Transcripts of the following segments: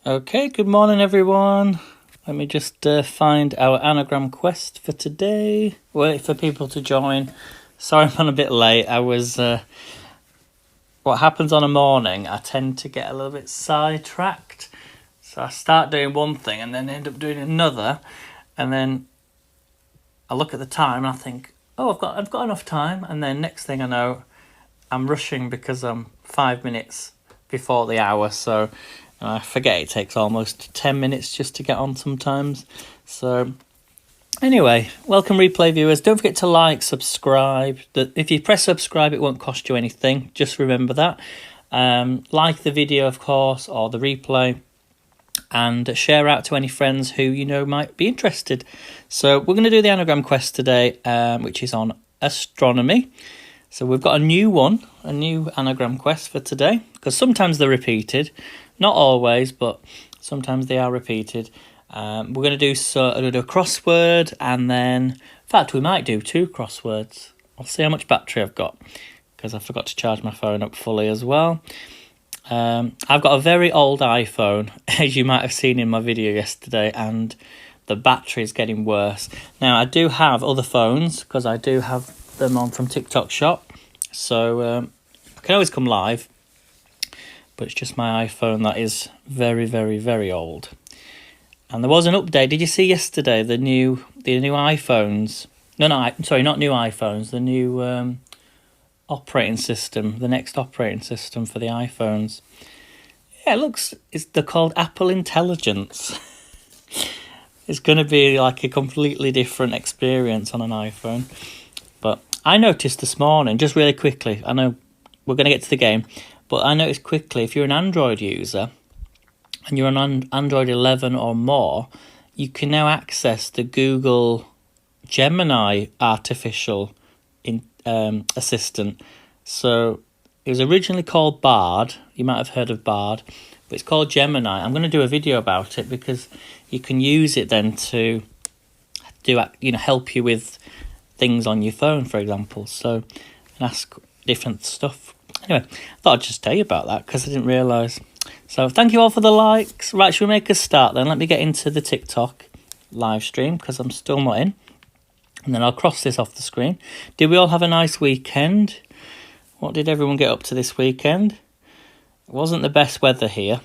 Okay, good morning everyone. Let me just find our anagram quest for today. Wait for people to join. Sorry I'm a bit late. What happens on a morning, I tend to get a little bit sidetracked. So I start doing one thing and then end up doing another. And then I look at the time and I think, oh, I've got enough time. And then next thing I know, I'm rushing because I'm 5 minutes before the hour. So I forget it takes almost 10 minutes just to get on sometimes. So anyway, welcome replay viewers. Don't forget to like, subscribe. If you press subscribe, it won't cost you anything. Just remember that. Like the video, of course, or the replay. And share out to any friends who you know might be interested. So we're going to do the anagram quest today, which is on astronomy. So we've got a new one, a new anagram quest for today, because sometimes they're repeated. Not always, but sometimes they are repeated. We're going to do a crossword, and then, in fact, we might do 2 crosswords. I'll see how much battery I've got, because I forgot to charge my phone up fully as well. I've got a very old iPhone, as you might have seen in my video yesterday, and the battery is getting worse. Now, I do have other phones, because I do have them on from TikTok Shop, so I can always come live, but it's just my iPhone that is very, very, very old. And there was an update. Did you see yesterday the new iPhones? Sorry, not new iPhones. The new operating system, the next operating system for the iPhones. Yeah, they're called Apple Intelligence. It's going to be like a completely different experience on an iPhone. But I noticed this morning, just really quickly, I know we're going to get to the game, but I noticed quickly, if you're an Android user and you're on Android 11 or more, you can now access the Google Gemini artificial assistant. So it was originally called Bard. You might have heard of Bard, but it's called Gemini. I'm going to do a video about it because you can use it then to help you with things on your phone, for example. So and ask different stuff. Anyway, I thought I'd just tell you about that because I didn't realise. So thank you all for the likes. Right, should we make a start then? Let me get into the TikTok live stream because I'm still not in. And then I'll cross this off the screen. Did we all have a nice weekend? What did everyone get up to this weekend? It wasn't the best weather here.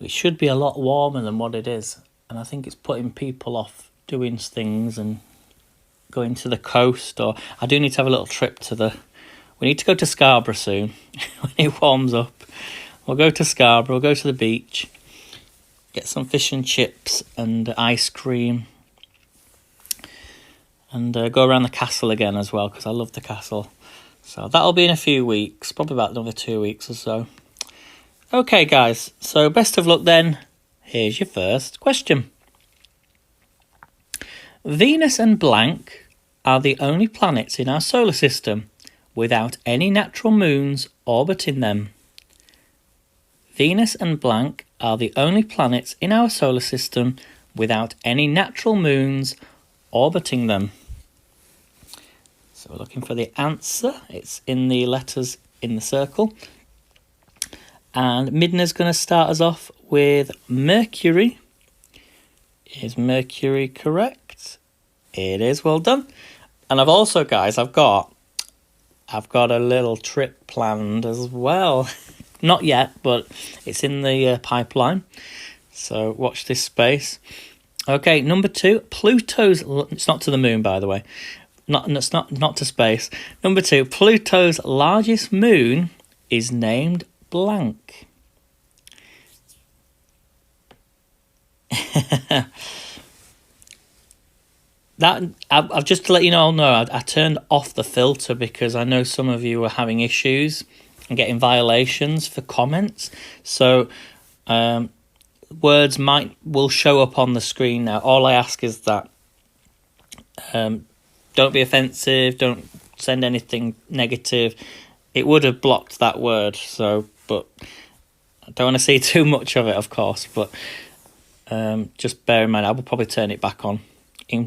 It should be a lot warmer than what it is. And I think it's putting people off doing things and going to the coast. Or I do need to have a little trip we need to go to Scarborough soon when it warms up. We'll go to Scarborough, we'll go to the beach, get some fish and chips and ice cream. And go around the castle again as well, because I love the castle. So that'll be in a few weeks, probably about another 2 weeks or so. Okay, guys, so best of luck then. Here's your first question. Venus and blank are the only planets in our solar system without any natural moons orbiting them. Venus and blank are the only planets in our solar system without any natural moons orbiting them. So we're looking for the answer. It's in the letters in the circle. And Midna's going to start us off with Mercury. Is Mercury correct? It is. Well done. And I've also, guys, I've got a little trip planned as well. Not yet, but it's in the pipeline. So watch this space. Okay, number 2, Pluto's. It's not to the moon, by the way. It's not to space. Number 2, Pluto's largest moon is named blank. I've just to let you all know, I turned off the filter because I know some of you are having issues and getting violations for comments. So words will show up on the screen now. All I ask is that don't be offensive, don't send anything negative. It would have blocked that word, but I don't want to see too much of it, of course, but just bear in mind I will probably turn it back on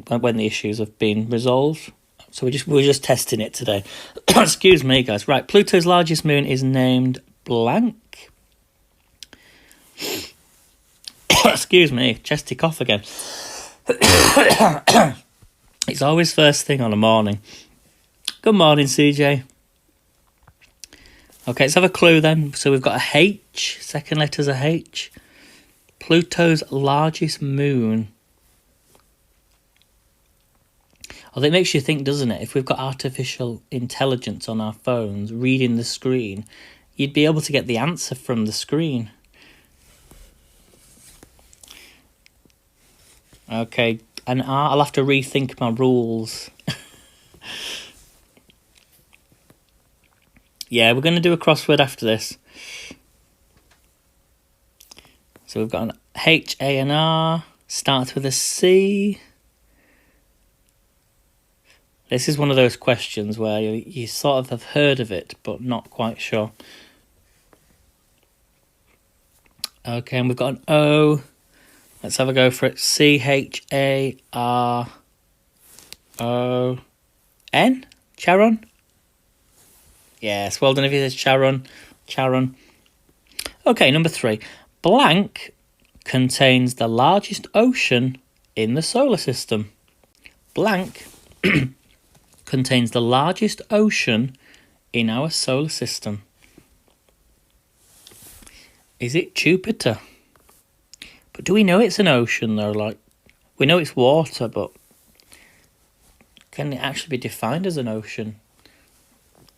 when the issues have been resolved. So we're just testing it today. Excuse me, guys. Right, Pluto's largest moon is named blank. Excuse me, chesty cough again. It's always first thing on a morning. Good morning, CJ. Okay, let's have a clue then. So we've got a H, second letter's a H. Pluto's largest moon. Oh, that makes you think, doesn't it? If we've got artificial intelligence on our phones reading the screen, you'd be able to get the answer from the screen. Okay, and I'll have to rethink my rules. Yeah, we're going to do a crossword after this. So we've got an H, A, and R. Starts with a C. This is one of those questions where you sort of have heard of it, but not quite sure. Okay, and we've got an O. Let's have a go for it. C-H-A-R-O-N? Charon? Yes, well done if it says Charon. Charon. Okay, number 3. Blank contains the largest ocean in the solar system. Blank contains the largest ocean in our solar system. Is it Jupiter? But do we know it's an ocean though? Like, we know it's water, but can it actually be defined as an ocean?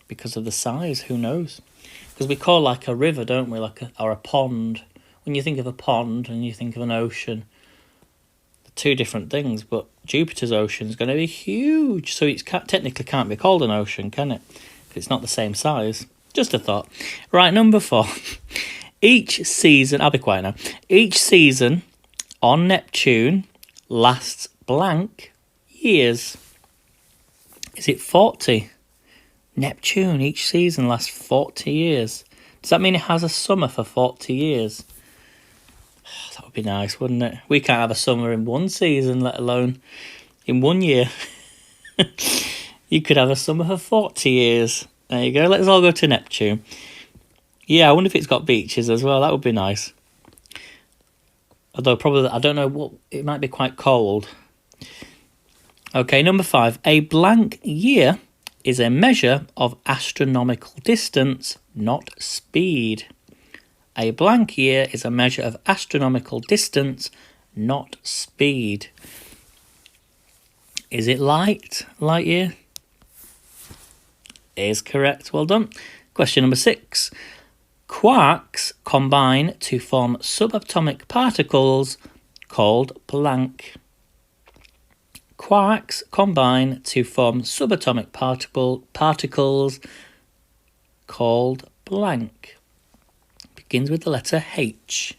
Because of the size, who knows? Because we call like a river, don't we? Or a pond. When you think of a pond and you think of an ocean, they're two different things. But Jupiter's ocean is going to be huge, so it technically can't be called an ocean, can it? Because it's not the same size. Just a thought. Right, number 4. Each season, I'll be quiet now. Each season on Neptune lasts blank years. Is it 40? Neptune, each season lasts 40 years. Does that mean it has a summer for 40 years? That would be nice, wouldn't it? We can't have a summer in one season, let alone in 1 year. You could have a summer for 40 years. There you go. Let's all go to Neptune. Yeah, I wonder if it's got beaches as well. That would be nice. Although probably, I don't know, what it might be quite cold. Okay, number 5. A blank year is a measure of astronomical distance, not speed. A blank year is a measure of astronomical distance, not speed. Is it light year? Is correct. Well done. Question number 6. Quarks combine to form subatomic particles called blank. Quarks combine to form subatomic particles called blank. Begins with the letter H.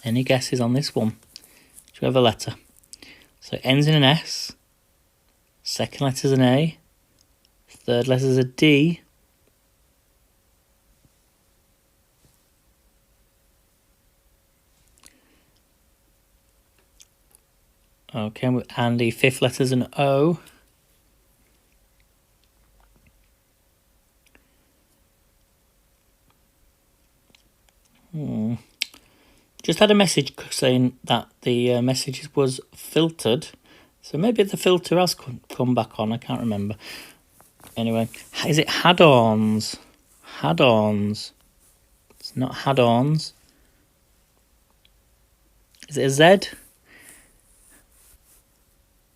Any guesses on this one? Do you have a letter? So it ends in an S. Second letter's an A. Third letter's a D. Okay, and the fifth letter's an O. Just had a message saying that the message was filtered. So maybe the filter has come back on. I can't remember. Anyway, is it had-ons? Had-ons. It's not had-ons. Is it a Z?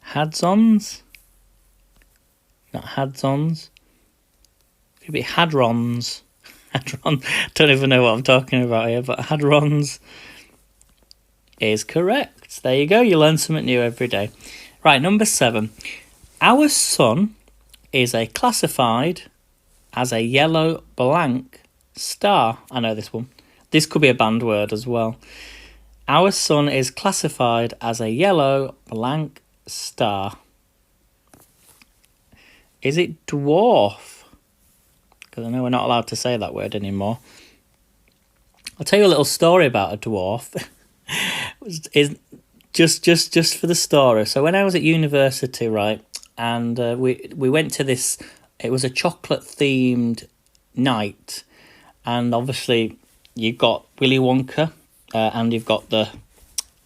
Hads-ons? Not hads-ons. Could be hadrons. Hadron. Don't even know what I'm talking about here, but hadrons is correct. There you go. You learn something new every day. Right, number 7. Our sun is classified as a yellow blank star. I know this one. This could be a banned word as well. Our sun is classified as a yellow blank star. Is it dwarf? Because I know we're not allowed to say that word anymore. I'll tell you a little story about a dwarf. Is just for the story. So when I was at university, right, and we went to this. It was a chocolate themed night, and obviously you've got Willy Wonka, and you've got the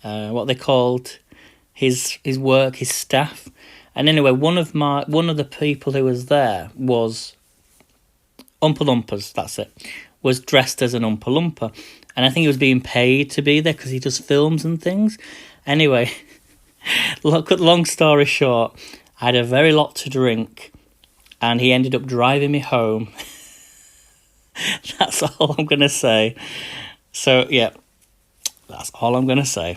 what they called his work, his staff. And anyway, one of the people who was there was Oompa Loompas. That's it. Was dressed as an Oompa Loompa, and I think he was being paid to be there because he does films and things. Anyway, long story short, I had a very lot to drink, and he ended up driving me home. That's all I'm gonna say. So yeah, that's all I'm gonna say.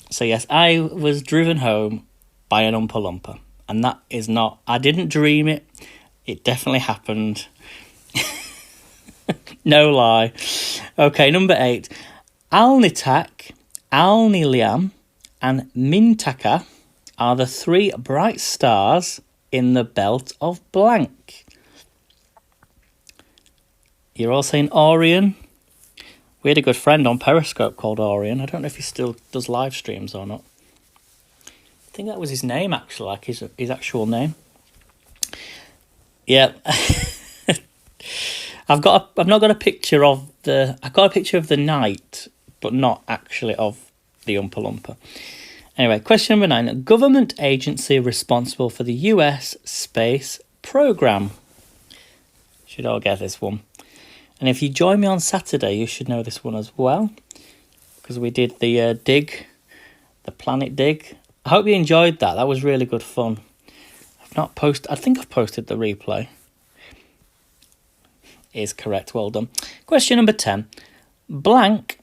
So yes, I was driven home by an Oompa Loompa. And that is not... I didn't dream it. It definitely happened. No lie. Okay, number 8. Alnitak, Alniliam, and Mintaka are the 3 bright stars in the belt of blank. You're all saying Orion. We had a good friend on Periscope called Orion. I don't know if he still does live streams or not. I think that was his name, actually, like his actual name. Yeah. I've not got a picture of the... I got a picture of the knight, but not actually of the Oompa Loompa. Anyway, question number 9. A government agency responsible for the US space program. Should all get this one. And if you join me on Saturday, you should know this one as well, because we did the dig, the planet dig. I hope you enjoyed that. That was really good fun. I think I've posted the replay. Is correct. Well done. Question number 10. Blank,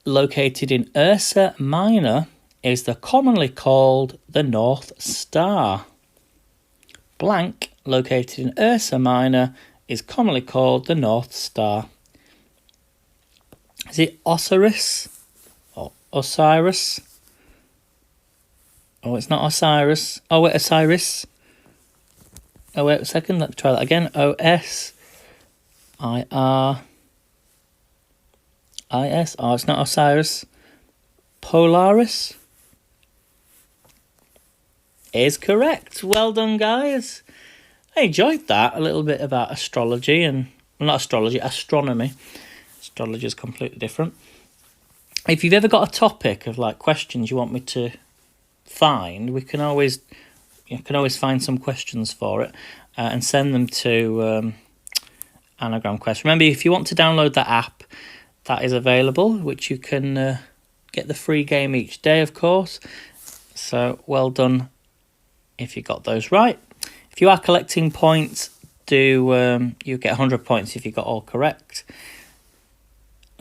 located in Ursa Minor, is commonly called the North Star. Blank, located in Ursa Minor, is commonly called the North Star. Is it Osiris or Osiris? Oh, it's not Osiris. Oh, wait, Osiris. Oh, wait a second. Let's try that again. Osiris. Oh, it's not Osiris. Polaris is correct. Well done, guys. I enjoyed that. A little bit about astrology and... Well, not astrology, astronomy. Astrology is completely different. If you've ever got a topic of, like, questions you want me to... find, you can always find some questions for it and send them to Anagram Quest. Remember, if you want to download that app, that is available, which you can get the free game each day, of course. So well done if you got those right. If you are collecting points, you get 100 points if you got all correct.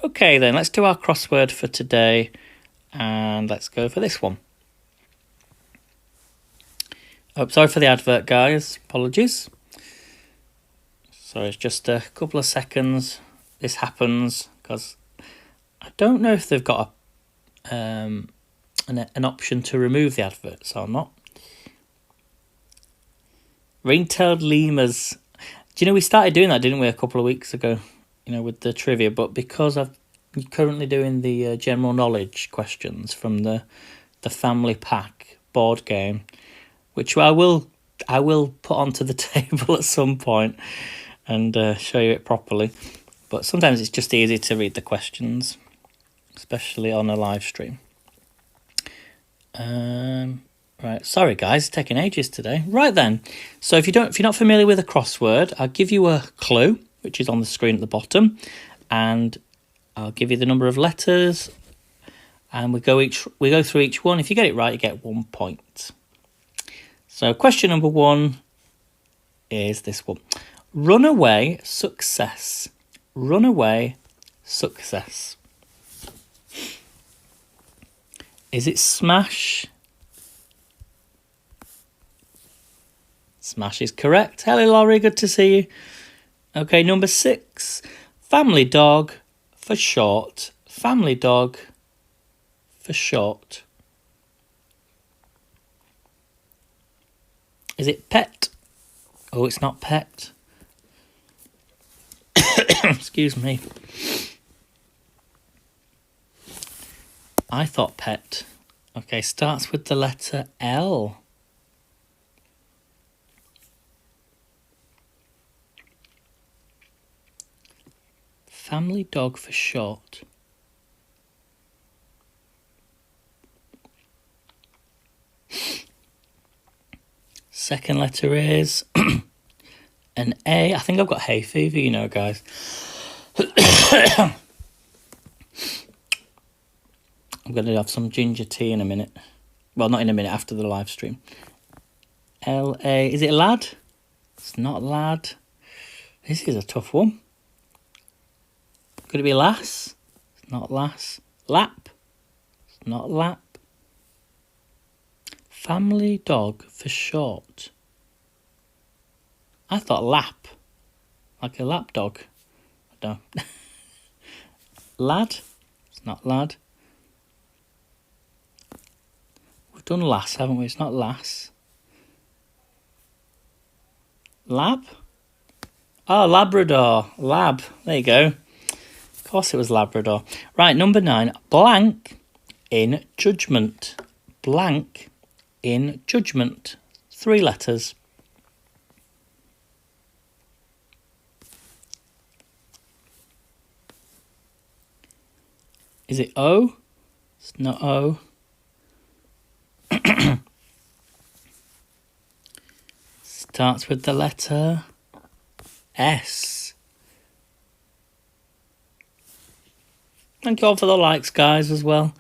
Okay then, let's do our crossword for today, and let's go for this one. Oh, sorry for the advert, guys. Apologies. So it's just a couple of seconds. This happens because I don't know if they've got an option to remove the adverts or not. Ring-tailed lemurs. Do you know we started doing that, didn't we, a couple of weeks ago? You know, with the trivia. But because I'm currently doing the general knowledge questions from the family pack board game, which I will put onto the table at some point and show you it properly. But sometimes it's just easy to read the questions, especially on a live stream. Right, sorry guys, it's taking ages today. Right then, so if you're not familiar with a crossword, I'll give you a clue, which is on the screen at the bottom, and I'll give you the number of letters, and we go through each one. If you get it right, you get 1 point. So question number 1 is this one. Runaway success. Runaway success. Is it smash? Smash is correct. Hello, Laurie. Good to see you. Okay, number 6. Family dog for short. Family dog for short. Is it pet? Oh, it's not pet. Excuse me. I thought pet. Okay, starts with the letter L. Family dog for short. Second letter is an A. I think I've got hay fever, you know, guys. I'm going to have some ginger tea in a minute. Well, not in a minute, after the live stream. L-A. Is it lad? It's not lad. This is a tough one. Could it be lass? It's not lass. Lap? It's not lap. Family dog for short. I thought lap. Like a lap dog. I don't. Lad? It's not lad. We've done lass, haven't we? It's not lass. Lab? Oh, Labrador. Lab. There you go. Of course it was Labrador. Right, number 9. Blank in judgment. Blank in judgment. 3 letters. Is it O? It's not O. Starts with the letter S. Thank you all for the likes, guys, as well.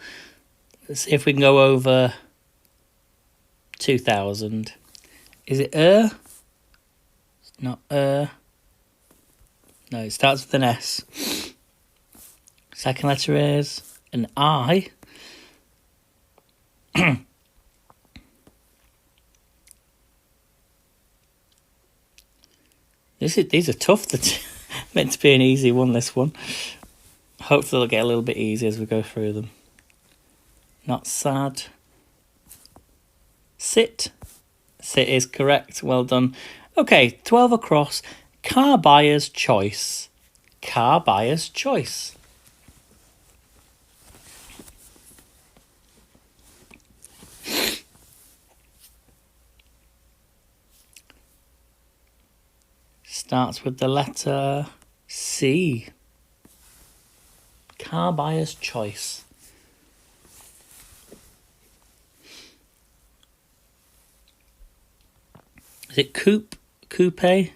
Let's see if we can go over 2,000. Is it It's not No, it starts with an S. Second letter is an I. These are tough. That's meant to be an easy one, this one. Hopefully they'll get a little bit easier as we go through them. Not sad. Sit. Sit is correct. Well done. Okay, 12 across. Car buyer's choice. Car buyer's choice. Starts with the letter C. Car buyer's choice. Is it coupe? Coupe? It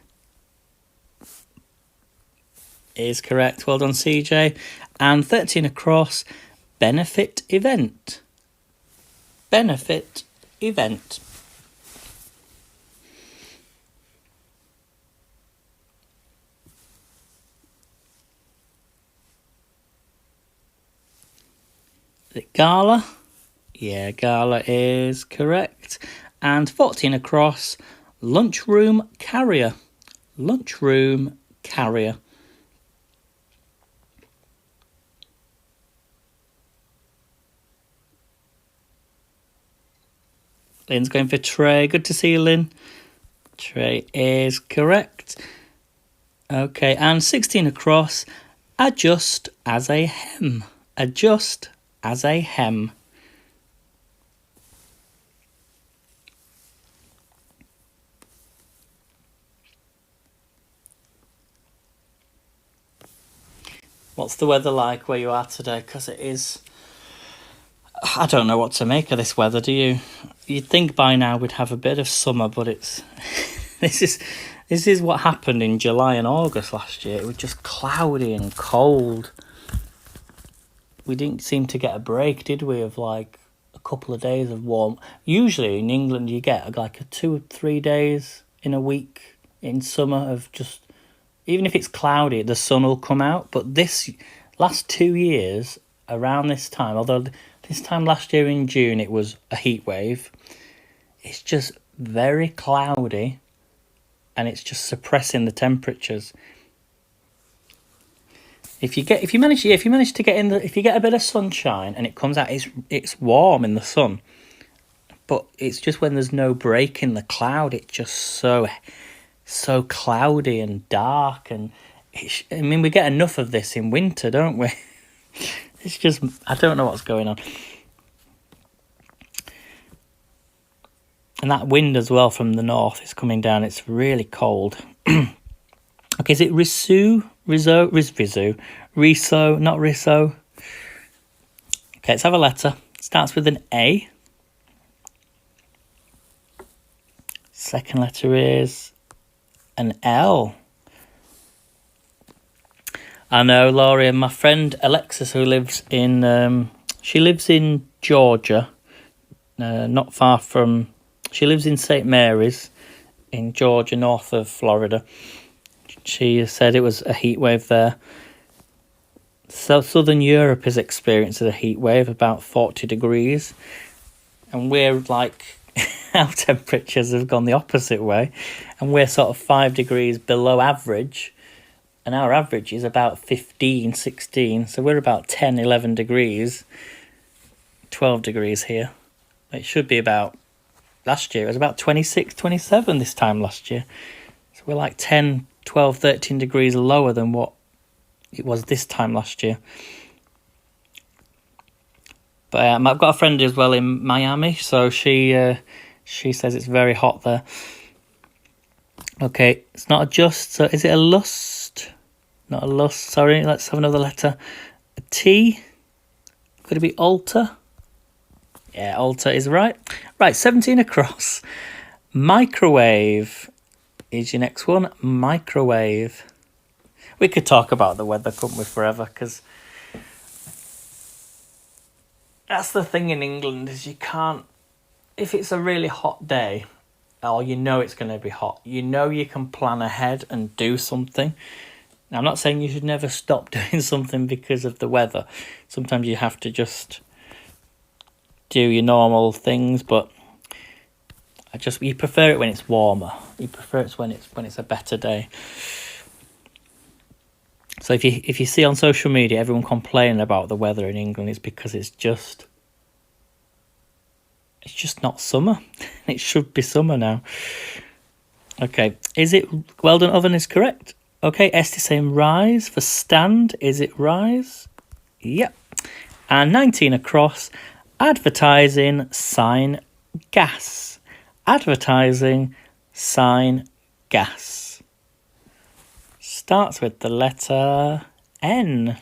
is correct. Well done, CJ. And 13 across. Benefit event. Benefit event. Is it gala? Yeah, gala is correct. And 14 across. Lunchroom carrier. Lunchroom carrier. Lynn's going for tray. Good to see you, Lynn. Tray is correct. Okay, and 16 across. Adjust as a hem. Adjust as a hem. What's the weather like where you are today? Because it is... I don't know what to make of this weather, do you? You'd think by now we'd have a bit of summer, but it's... This is what happened in July and August last year. It was just cloudy and cold. We didn't seem to get a break, did we, of like a couple of days of warm. Usually in England you get like a 2 or 3 days in a week in summer of just... Even if it's cloudy, the sun will come out. But this last 2 years, around this time, although this time last year in June it was a heat wave, it's just very cloudy and it's just suppressing the temperatures. If you get a bit of sunshine and it comes out, it's warm in the sun. But it's just when there's no break in the cloud, it's just so cloudy and dark, and we get enough of this in winter, don't we? It's just, I don't know what's going on. And that wind as well from the north is coming down. It's really cold. Okay, is it Riso? Riso, not Riso. Okay, let's have a letter. It starts with an A. Second letter is an L. I know, Laurie, and my friend Alexis, who lives in, she lives in Georgia, not far from, she lives in St. Mary's in Georgia, north of Florida. She said it was a heat wave there. So Southern Europe is experiencing a heat wave, about 40 degrees. And we're like, our temperatures have gone the opposite way. And we're sort of 5 degrees below average. And our average is about 15, 16. So we're about 10, 11 degrees. 12 degrees here. It should be about, last year it was about 26, 27 this time last year. So we're like 10, 12, 13 degrees lower than what it was this time last year. But I've got a friend as well in Miami, so she says it's very hot there. Okay, it's not a just, so is it a lust? Not a lust, sorry, let's have another letter. A T, could it be altar? Yeah, altar is right. Right, 17 across. Microwave is your next one. Microwave. We could talk about the weather, couldn't we, forever? Because that's the thing in England, is you can't... If it's a really hot day, or you know it's going to be hot, you know you can plan ahead and do something. Now, I'm not saying you should never stop doing something because of the weather. Sometimes you have to just do your normal things, but you prefer it when it's warmer. You prefer it when it's a better day. So if you see on social media everyone complaining about the weather in England, it's because it's just not summer. It should be summer now. Okay, is it well done? Oven is correct. Okay, Esther saying rise for stand. Is it rise? Yep. And 19 across. Advertising, sign, gas. Advertising, sign, gas. Starts with the letter N.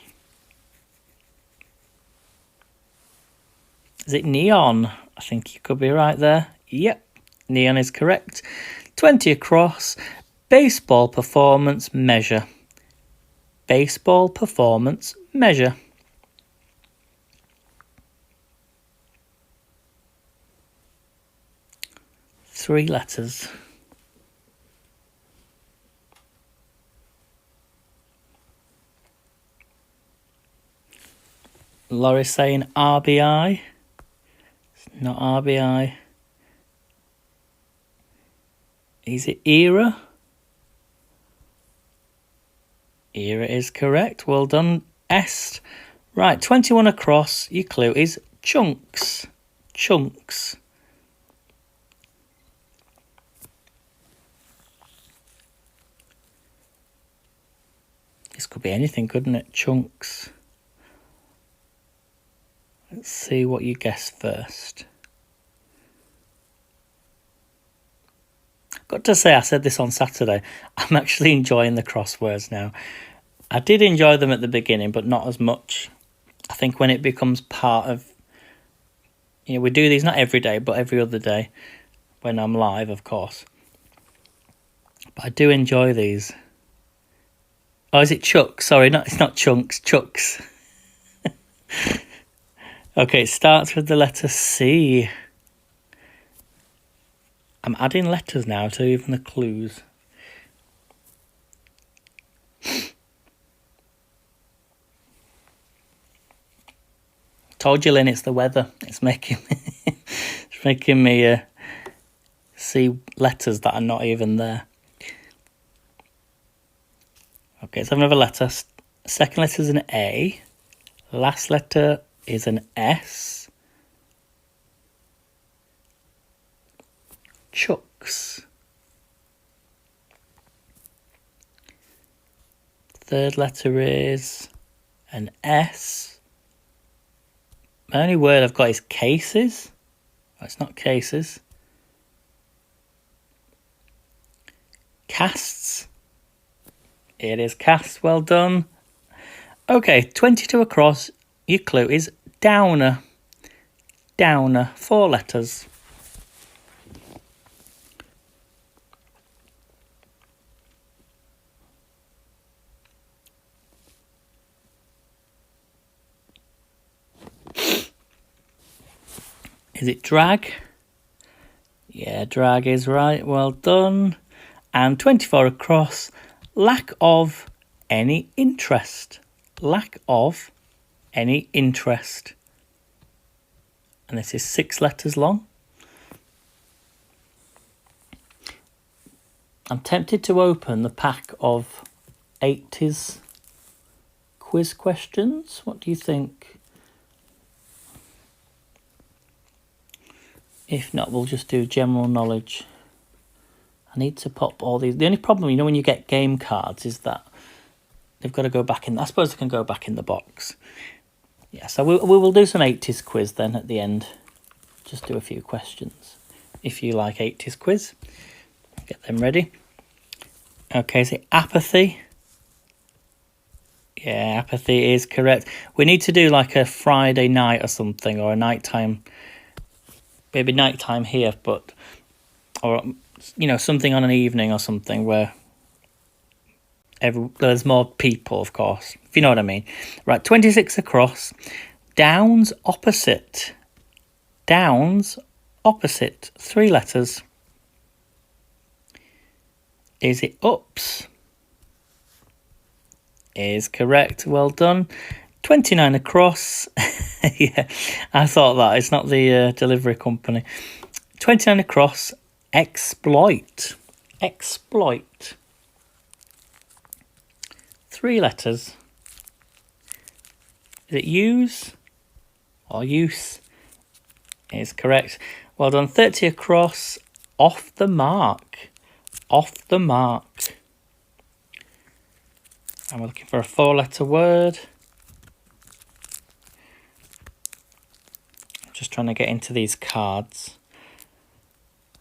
Is it neon? I think you could be right there. Yep, neon is correct. 20 across. Baseball performance measure. Baseball performance measure. Three letters. Laurie's saying RBI. It's not RBI. Is it era? Era is correct. Well done, S. Right, 21 across. Your clue is chunks. Chunks. This could be anything, couldn't it? Chunks. Let's see what you guess first. Got to say, I said this on Saturday, I'm actually enjoying the crosswords now. I did enjoy them at the beginning, but not as much. I think when it becomes part of... we do these not every day, but every other day. When I'm live, of course. But I do enjoy these. Oh, is it chucks? Sorry, it's not chunks, chucks. Okay, it starts with the letter C. I'm adding letters now to even the clues. Told you, Lynn, it's the weather. It's making me see letters that are not even there. Okay, let's have another letter. Second letter is an A. Last letter is an S. Chucks. Third letter is an S. The only word I've got is cases. Oh, it's not cases. Casts. It is casts. Well done. Okay, 22 across. Your clue is downer. Downer. 4 letters. Is it drag? Yeah, drag is right. Well done. And 24 across. Lack of any interest. Lack of any interest. And this is 6 letters long. I'm tempted to open the pack of 80s quiz questions. What do you think? If not, we'll just do general knowledge. I need to pop all these. The only problem, you know, when you get game cards is that they've got to go back in. I suppose they can go back in the box. Yeah, so we will do some 80s quiz then at the end. Just do a few questions. If you like 80s quiz, get them ready. Okay, is it apathy? Yeah, apathy is correct. We need to do like a Friday night or something, or a nighttime. Maybe nighttime here, but, or, you know, something on an evening or something where there's more people, of course, if you know what I mean. Right, 26 across. Downs opposite. Downs opposite. 3 letters. Is it ups? Is correct. Well done. 29 across. Yeah, I thought that. It's not the delivery company. 29 across. Exploit. Exploit. 3 letters. Is it use or use? Is correct. Well done. 30 across. Off the mark. Off the mark. And we're looking for a 4-letter word. Just trying to get into these cards.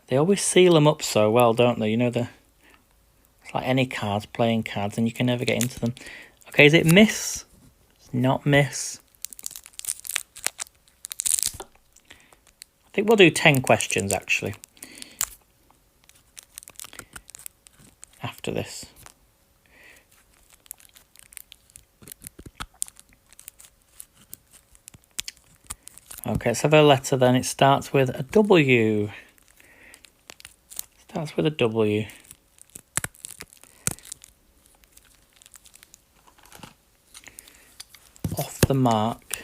They always seal them up so well, don't they? You know, it's like any cards, playing cards, and you can never get into them. Okay, is it miss? It's not miss. I think we'll do 10 questions, actually, after this. Okay, let's have a letter then. It starts with a W. Starts with a W. Off the mark.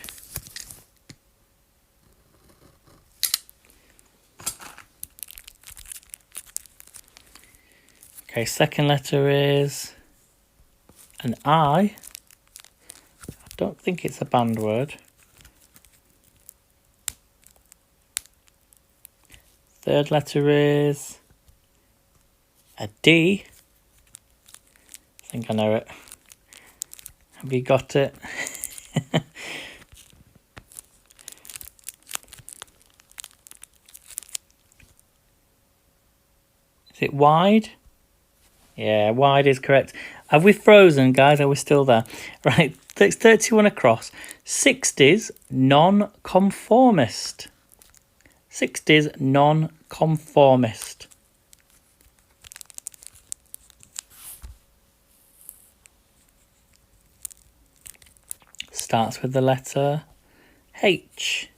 Okay, second letter is an I. I don't think it's a banned word. Third letter is a D. I think I know it. Have you got it? Is it wide? Yeah, wide is correct. Have we frozen, guys? Are we still there? Right, 31 across. 60s non-conformist. 60s non-conformist. Starts with the letter H.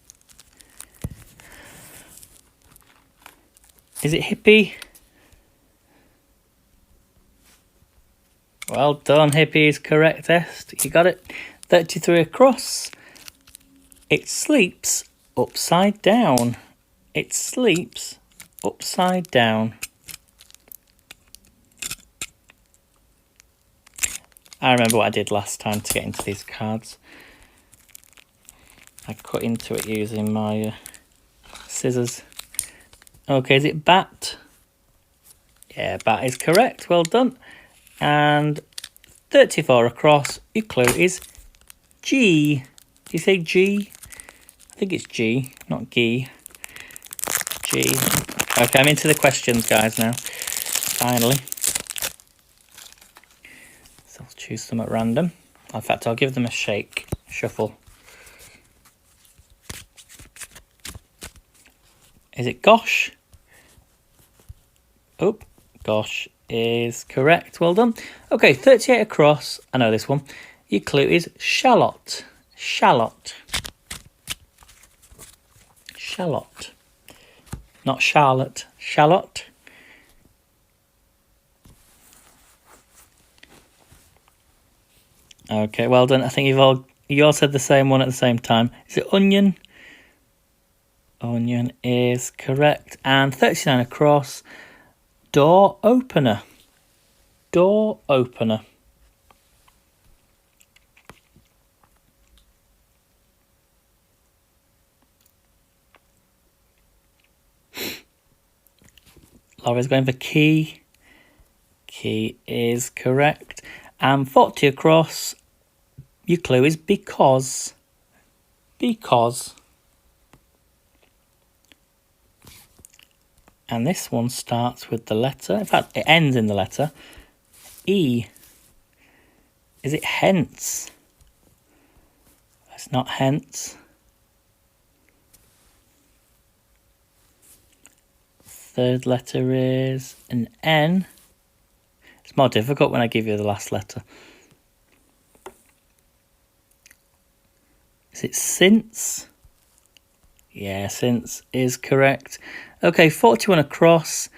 Is it hippie? Well done, hippie is correctest. You got it. 33 across. It sleeps upside down. It sleeps upside down. I remember what I did last time to get into these cards. I cut into it using my scissors. Okay, is it bat? Yeah, bat is correct. Well done. And 34 across. Your clue is G. Do you say G? I think it's G, not G. G. Okay, I'm into the questions, guys, now. Finally. So I'll choose some at random. In fact, I'll give them a shake. Shuffle. Is it gosh? Oh, gosh is correct. Well done. Okay, 38 across. I know this one. Your clue is shallot. Shallot. Shallot. Not Charlotte. Shallot. Okay, well done. I think you all said the same one at the same time. Is it onion? Onion is correct. And 39 across. Door opener. Door opener. Laura's going for key. Key is correct. And 40 across. Your clue is because. Because. And this one starts with the letter. In fact, it ends in the letter E. Is it hence? It's not hence. Third letter is an N. It's more difficult when I give you the last letter. Is it since? Yeah, since is correct. Okay, 41 across.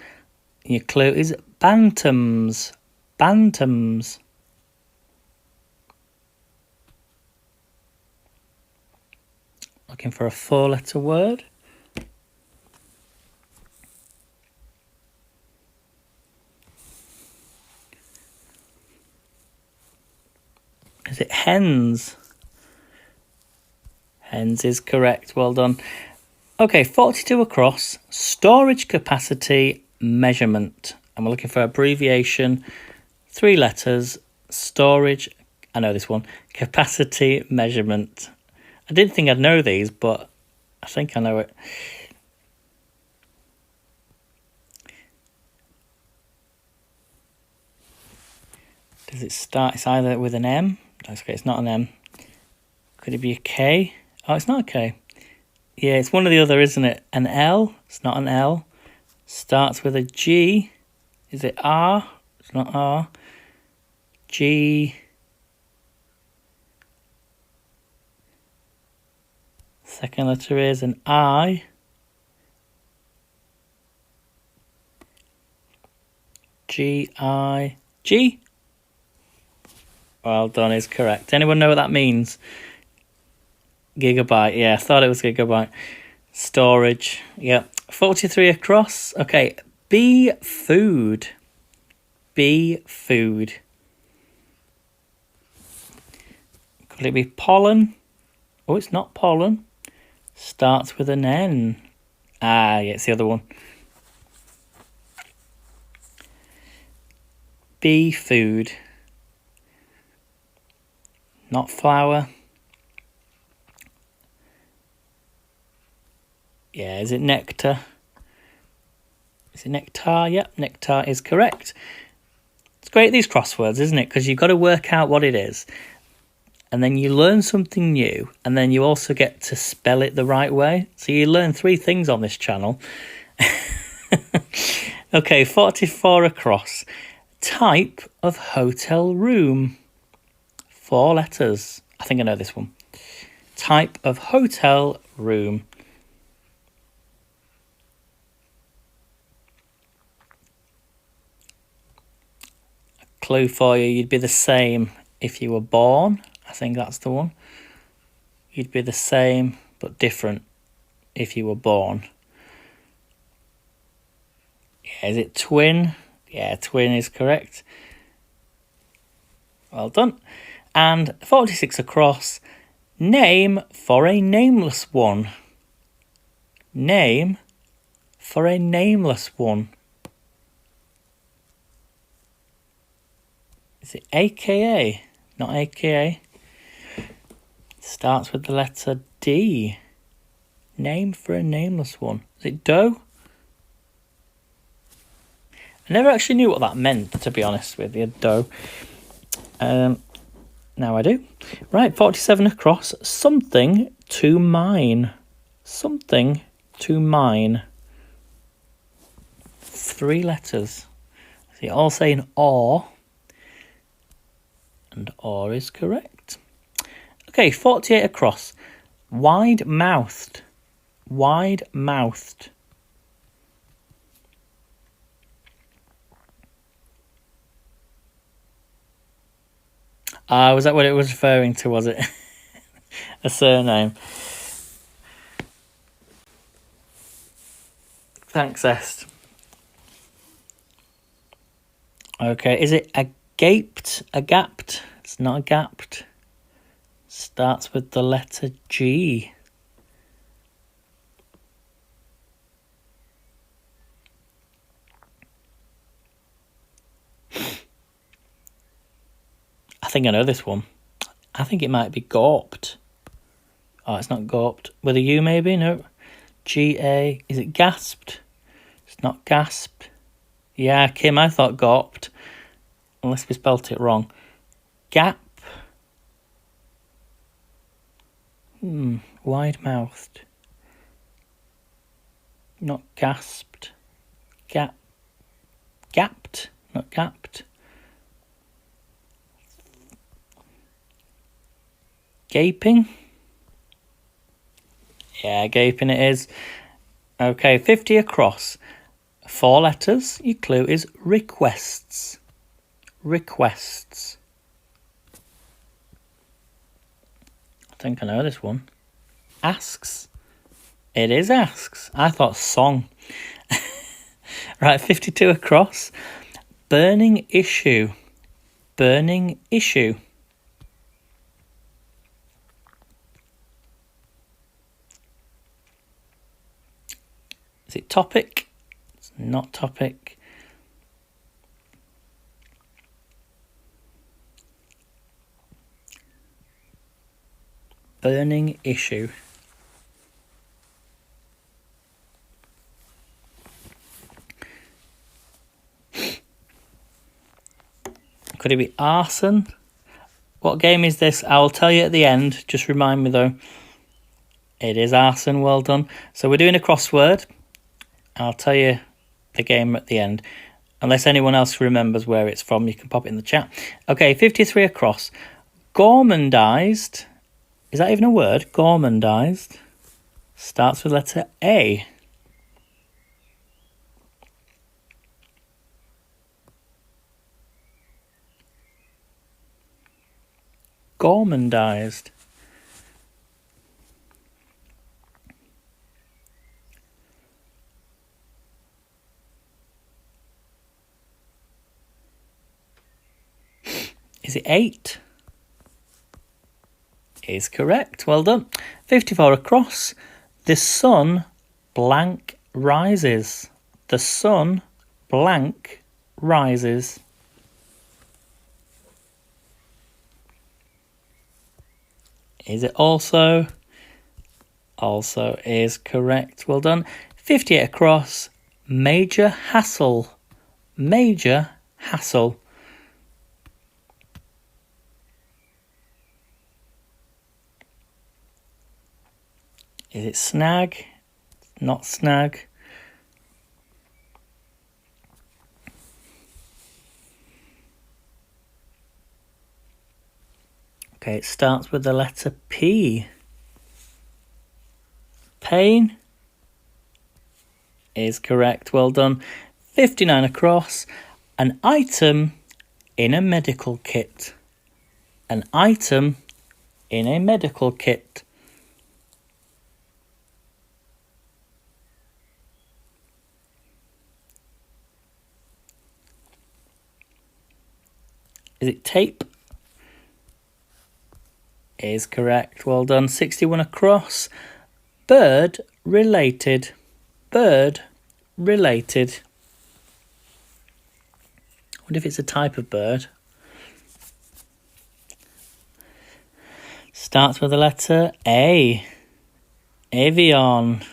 Your clue is bantams. Bantams. Looking for a 4-letter word. Is it hens? Hens is correct. Well done. Okay, 42 across. Storage capacity measurement. And we're looking for abbreviation. 3 letters. Storage. I know this one. Capacity measurement. I didn't think I'd know these, but I think I know it. Does it start? It's either with an M. That's okay, it's not an M. Could it be a K? Oh, it's not a K. Yeah, it's one or the other, isn't it? An L? It's not an L. Starts with a G. Is it R? It's not R. G. Second letter is an I. G-I. G? Well done, is correct. Anyone know what that means? Gigabyte, yeah, I thought it was gigabyte. Storage, yeah. 43 across. Okay, bee food. Bee food. Could it be pollen? Oh, it's not pollen. Starts with an N. Ah, yeah, it's the other one. Bee food. Not flower. Yeah, is it nectar? Is it nectar? Yep, nectar is correct. It's great, these crosswords, isn't it? Because you've got to work out what it is. And then you learn something new. And then you also get to spell it the right way. So you learn 3 things on this channel. Okay, 44 across. Type of hotel room. 4 letters. I think I know this one. Type of hotel room. Clue for you, you'd be the same if you were born. I think that's the one. You'd be the same but different if you were born. Yeah, is it twin? Yeah, twin is correct. Well done. And 46 across. Name for a nameless one. Name for a nameless one. Is it AKA? Not AKA. Starts with the letter D. Name for a nameless one. Is it dough? I never actually knew what that meant, to be honest with you, dough. Now I do. Right, 47 across. Something to mine. Something to mine. 3 letters. So you're all saying or. And or is correct. Okay, 48 across. Wide-mouthed. Wide-mouthed. Was that what it was referring to, was it? A surname. Thanks, Est. Okay, is it agaped? Agapped? It's not agapped. Starts with the letter G. I think I know this one. I think it might be gawped. Oh, it's not gawped. With a U maybe? No. G-A. Is it gasped? It's not gasped. Yeah, Kim, I thought gawped. Unless we spelt it wrong. Gap. Wide-mouthed. Not gasped. Gapped. Not gapped. Gaping? Yeah, gaping it is. Okay, 50 across. 4 letters. Your clue is requests. Requests. I think I know this one. Asks. It is asks. I thought song. Right, 52 across. Burning issue. Burning issue. Is it topic? It's not topic. Burning issue. Could it be arson? What game is this? I will tell you at the end. Just remind me though. It is arson. Well done. So we're doing a crossword. I'll tell you the game at the end. Unless anyone else remembers where it's from, you can pop it in the chat. Okay, 53 across. Gormandized. Is that even a word? Gormandized. Starts with letter A. Gormandized. Is it 8? Is correct. Well done. 54 across. The sun blank rises. The sun blank rises. Is it also? Also is correct. Well done. 58 across. Major hassle. Major hassle. Is it snag? Not snag. Okay, it starts with the letter P. Pain is correct. Well done. 59 across. An item in a medical kit. An item in a medical kit. Is it tape? Is correct. Well done. 61 across. Bird related. Bird related. I wonder if it's a type of bird. Starts with the letter A. Avion.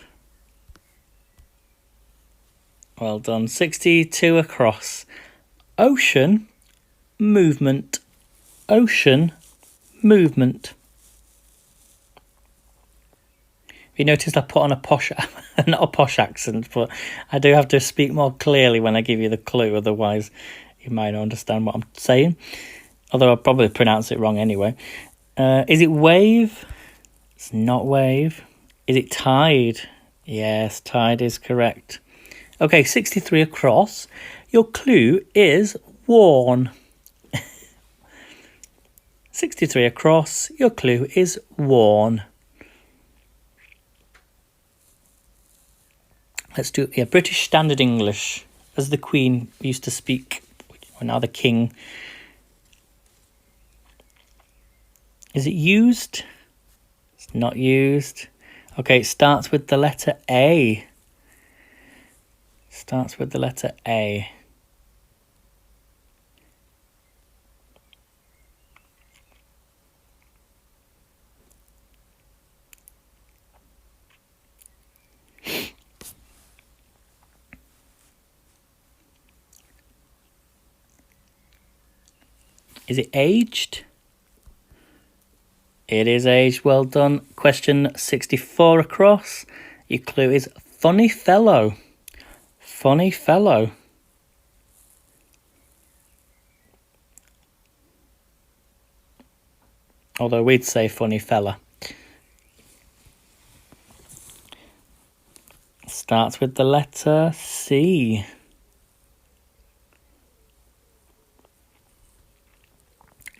Well done. 62 across. Ocean, movement. Ocean, movement. You noticed I put on a posh, not a posh accent, but I do have to speak more clearly when I give you the clue, otherwise you might not understand what I'm saying. Although I'll probably pronounce it wrong anyway. Is it wave? It's not wave. Is it tide? Yes, tide is correct. Okay, 63 across. Your clue is worn. 63 across. Your clue is worn. Let's do British Standard English, as the Queen used to speak, or now the King. Is it used? It's not used. Okay, it starts with the letter A. Starts with the letter A. Is it aged? It is aged. Well done. Question 64 across. Your clue is funny fellow. Funny fellow. Although we'd say funny fella. Starts with the letter C.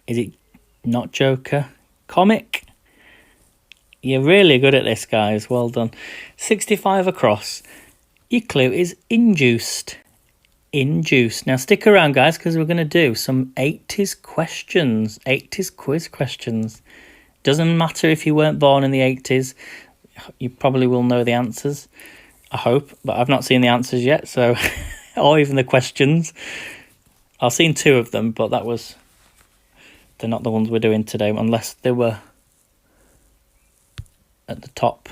Is it not Joker? Comic? You're really good at this, guys. Well done. 65 across. Your clue is induced. Induced. Now stick around, guys, because we're going to do some 80s questions. 80s quiz questions. Doesn't matter if you weren't born in the 80s. You probably will know the answers. I hope. But I've not seen the answers yet, so... or even the questions. I've seen 2 of them, but that was... They're not the ones we're doing today, unless they were at the top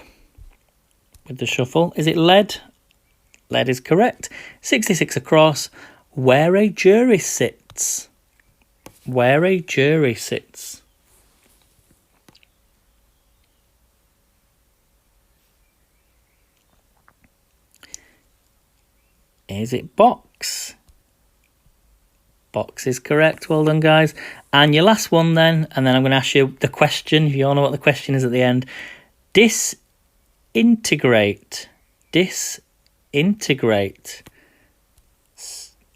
with the shuffle. Is it lead? Lead is correct. 66 across. Where a jury sits. Where a jury sits. Is it box? Box is correct. Well done, guys. And your last one then, and then I'm going to ask you the question, if you all know what the question is at the end. Disintegrate. Disintegrate.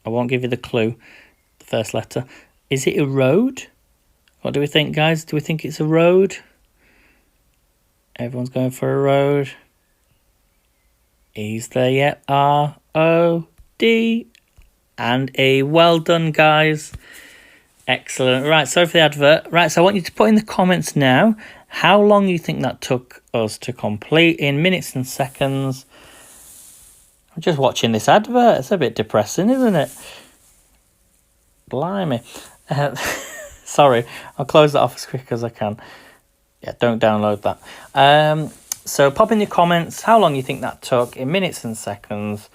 I won't give you the clue, the first letter. Is it erode? What do we think, guys? Do we think it's a road? Everyone's going for a road. E's there yet? R-O-D and E. Well done, guys. Excellent. Right, sorry for the advert. Right, so I want you to put in the comments now how long you think that took us to complete in minutes and seconds. I'm just watching this advert. It's a bit depressing, isn't it? Blimey. Sorry, I'll close that off as quick as I can. Yeah, don't download that. So pop in your comments how long you think that took in minutes and seconds.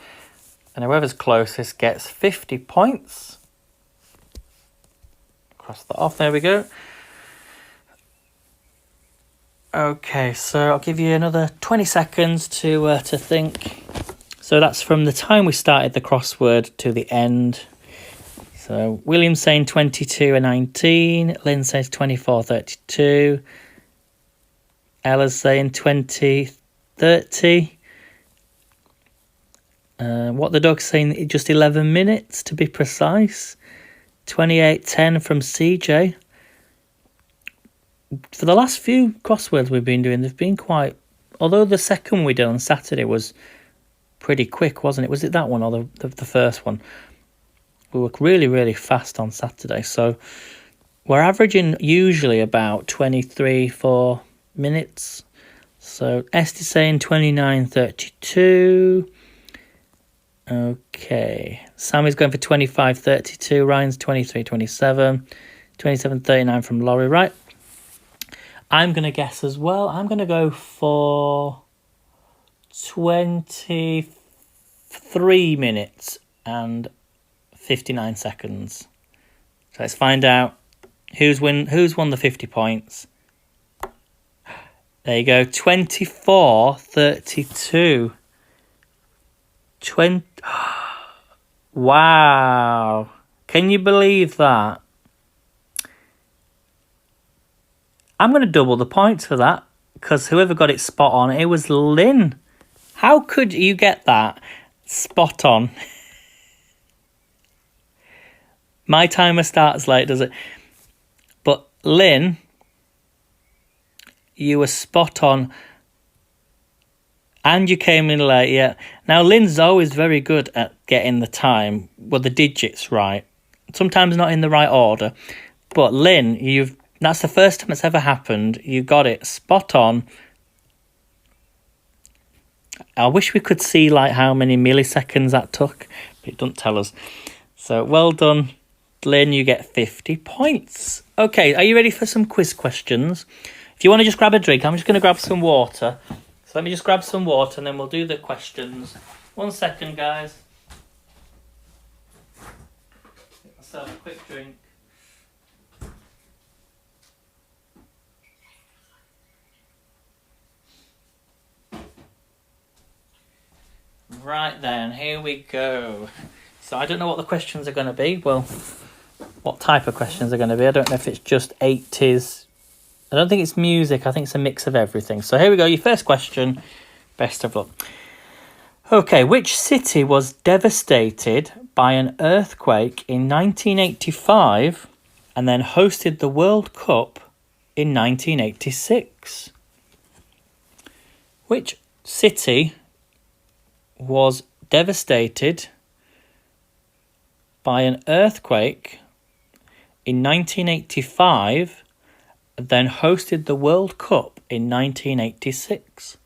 And whoever's closest gets 50 points. Cross that off. There we go. Okay, so I'll give you another 20 seconds to think. So that's from the time we started the crossword to the end. So William's saying 22 and 19. Lynn says 24, 32. Ella's saying 20, 30. What the dog's saying, just 11 minutes to be precise. 28:10 from CJ. For the last few crosswords we've been doing, they've been quite... Although the second we did on Saturday was pretty quick, wasn't it? Was it that one or the first one? We were really, really fast on Saturday. So we're averaging usually about 23-4 minutes. So Esther's saying 29:32. Okay. Sammy's going for 25:32. Ryan's 23:27. 27:39 from Laurie. Right. I'm going to guess as well. I'm going to go for 23 minutes and 59 seconds. So let's find out who's won the 50 points. There you go, 24:32. Wow. Can you believe that? I'm going to double the points for that, because whoever got it spot on, it was Lynn. How could you get that spot on? My timer starts late, does it? But Lynn, you were spot on. And you came in late, yeah. Now, Lynn's always very good at getting the time, well, the digits right. Sometimes not in the right order. But Lynn, that's the first time it's ever happened. You got it spot on. I wish we could see like how many milliseconds that took, but it doesn't tell us. So well done, Lynn, you get 50 points. Okay, are you ready for some quiz questions? If you want to just grab a drink, I'm just going to grab some water. So let me just grab some water and then we'll do the questions. 1 second, guys. Let's have a quick drink. Right then, here we go. So I don't know what the questions are going to be. Well, what type of questions are going to be. I don't know if it's just 80s. I don't think it's music. I think it's a mix of everything. So here we go. Your first question. Best of luck. Okay, which city was devastated by an earthquake in 1985 and then hosted the World Cup in 1986? Which city was devastated by an earthquake in 1985 and then hosted the World Cup in 1986?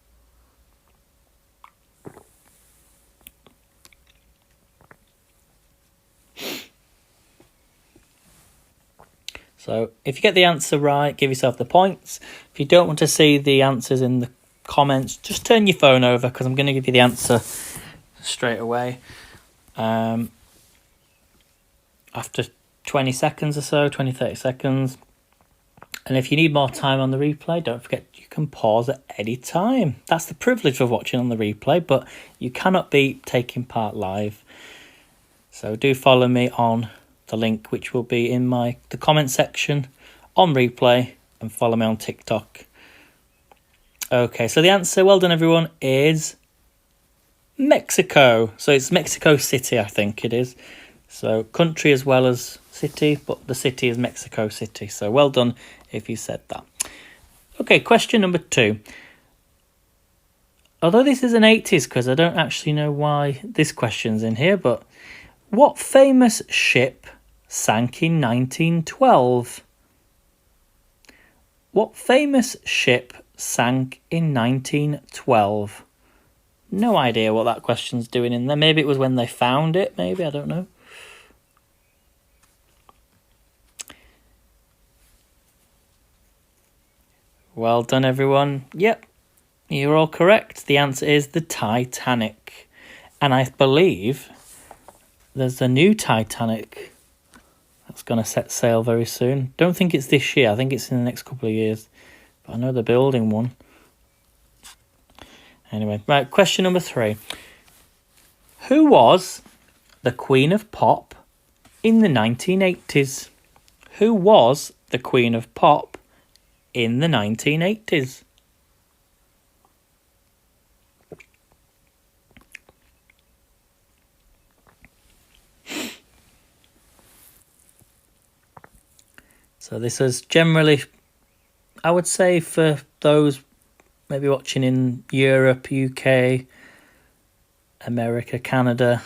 So if you get the answer right, give yourself the points. If you don't want to see the answers in the comments, just turn your phone over because I'm going to give you the answer straight away. After 20 seconds or so, 30 seconds. And if you need more time on the replay, don't forget you can pause at any time. That's the privilege of watching on the replay, but you cannot be taking part live. So do follow me on the link, which will be in the comment section on replay, and follow me on TikTok. Okay, so the answer, well done everyone, is Mexico. So it's Mexico City, I think it is. So country as well as city, but the city is Mexico City. So well done if you said that. Okay, question number 2. Although this is an 80s quiz, I don't actually know why this question's in here, but what famous ship sank in 1912? What famous ship sank in 1912? No idea what that question's doing in there. Maybe it was when they found it, maybe, I don't know. Well done, everyone. Yep, you're all correct. The answer is the Titanic. And I believe there's a new Titanic that's going to set sail very soon. Don't think it's this year. I think it's in the next couple of years. But I know they're building one. Anyway, right, question number 3. Who was the Queen of Pop in the 1980s? Who was the Queen of Pop in the 1980s? So this is generally, I would say, for those maybe watching in Europe, UK, America, Canada,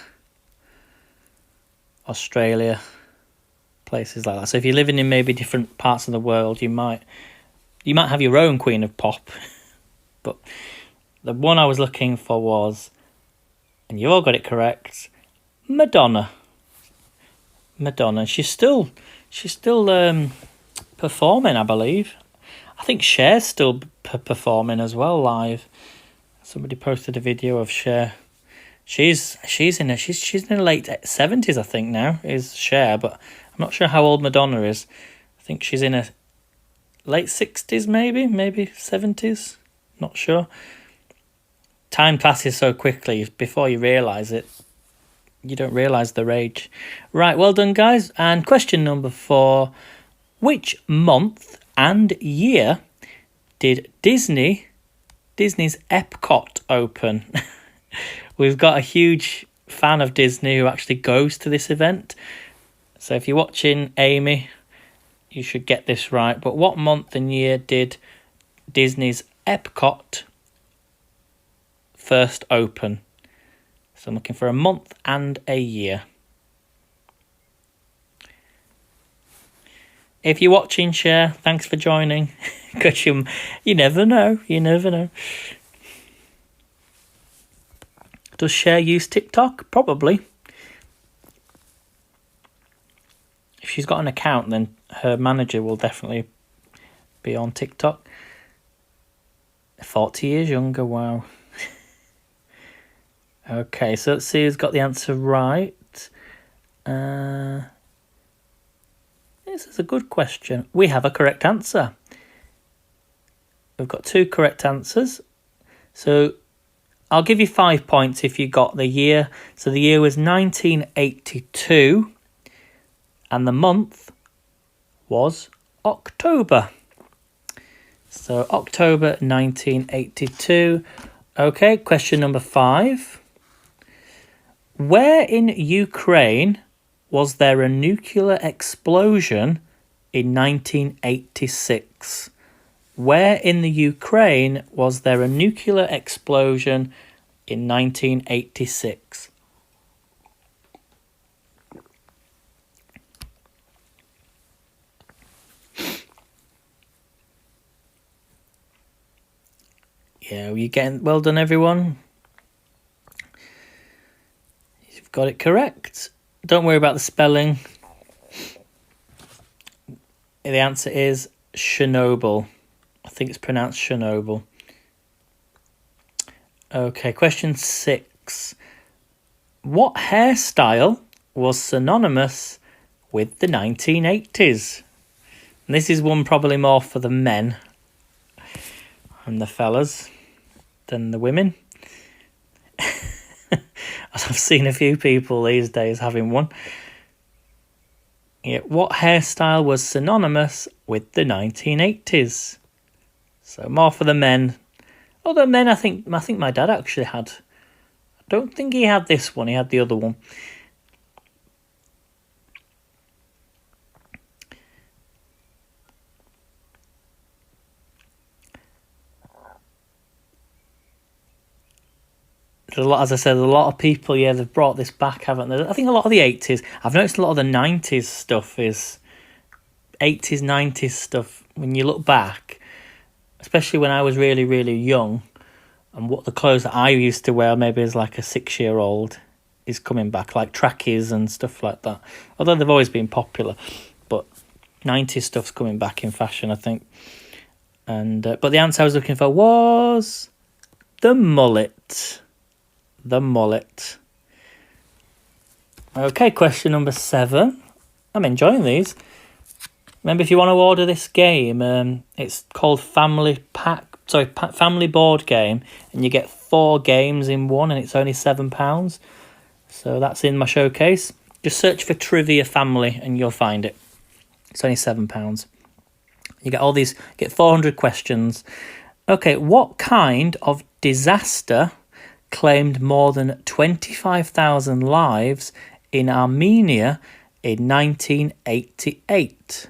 Australia, places like that. So if you're living in maybe different parts of the world, you might have your own Queen of Pop. But the one I was looking for was, and you all got it correct, Madonna. Madonna. She's still performing, I believe. I think Cher's still performing as well live. Somebody posted a video of Cher. She's in her late 70s, I think now, is Cher, but I'm not sure how old Madonna is. I think she's in her late 60s, maybe 70s. Not sure. Time passes so quickly, before you realise it, you don't realise their age. Right, well done, guys. And question number 4. Which month and year did Disney's Epcot open? We've got a huge fan of Disney who actually goes to this event. So if you're watching, Amy, you should get this right. But what month and year did Disney's Epcot first open? So I'm looking for a month and a year. If you're watching, Cher, thanks for joining. Because you never know. You never know. Does Cher use TikTok? Probably. If she's got an account, then her manager will definitely be on TikTok. 40 years younger, wow. Okay, so let's see who's got the answer right. This is a good question. We have a correct answer. We've got 2 correct answers. So I'll give you 5 points if you got the year. So the year was 1982 and the month was October. So October 1982. Okay, question number 5. Where in Ukraine was there a nuclear explosion in 1986? Where in the Ukraine was there a nuclear explosion in 1986? Yeah, you getting well done, everyone. You've got it correct. Don't worry about the spelling. The answer is Chernobyl. I think it's pronounced Chernobyl. Okay, question 6. What hairstyle was synonymous with the 1980s? And this is one probably more for the men and the fellas than the women. I've seen a few people these days having one. Yeah, what hairstyle was synonymous with the 1980s? So more for the men. Although men, I think my dad actually had. I don't think he had this one. He had the other one. As I said, a lot of people, they've brought this back, haven't they? I think a lot of the 80s. I've noticed a lot of the 90s stuff is 80s, 90s stuff. When you look back, especially when I was really, really young, and what the clothes that I used to wear, maybe as like a 6-year-old, is coming back, like trackies and stuff like that. Although they've always been popular, but 90s stuff's coming back in fashion, I think. And but the answer I was looking for was the mullet. The mullet. Okay, question number 7. I'm enjoying these. Remember, if you want to order this game, it's called Family Board Game, and you get 4 games in one, and it's only £7. So that's in my showcase. Just search for Trivia Family, and you'll find it. It's only £7. You get all these. Get 400 questions. Okay, what kind of disaster claimed more than 25,000 lives in Armenia in 1988?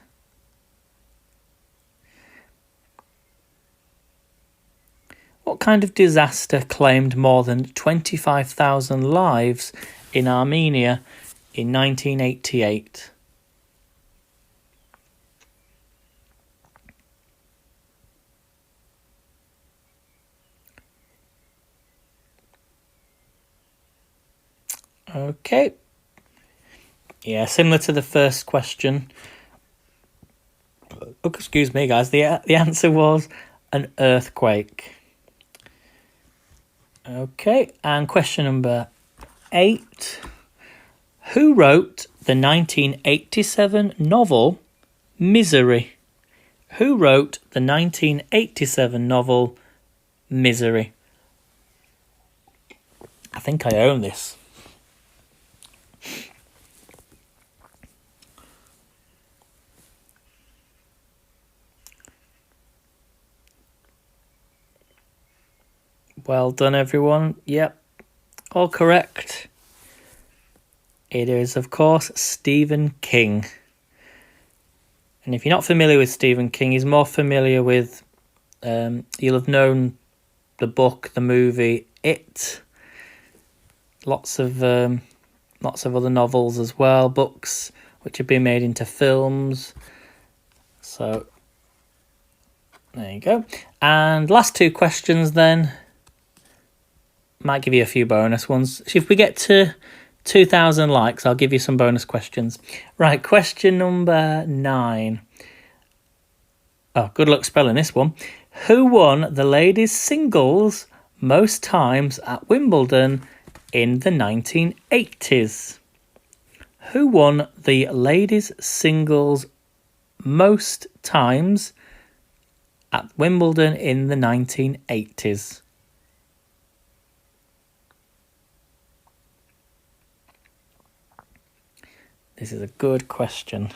What kind of disaster claimed more than 25,000 lives in Armenia in 1988? Okay. Yeah, similar to the first question. Oh, excuse me, guys. The answer was an earthquake. Okay, and question number 8. Who wrote the 1987 novel Misery? Who wrote the 1987 novel Misery? I think I own this. Well done, everyone. Yep, all correct. It is, of course, Stephen King. And if you're not familiar with Stephen King, he's more familiar with, you'll have known the book, the movie, It. Lots of other novels as well, books which have been made into films. So, there you go. And last 2 questions then. Might give you a few bonus ones. If we get to 2,000 likes, I'll give you some bonus questions. Right, question number 9. Oh, good luck spelling this one. Who won the ladies' singles most times at Wimbledon in the 1980s? Who won the ladies' singles most times at Wimbledon in the 1980s? This is a good question.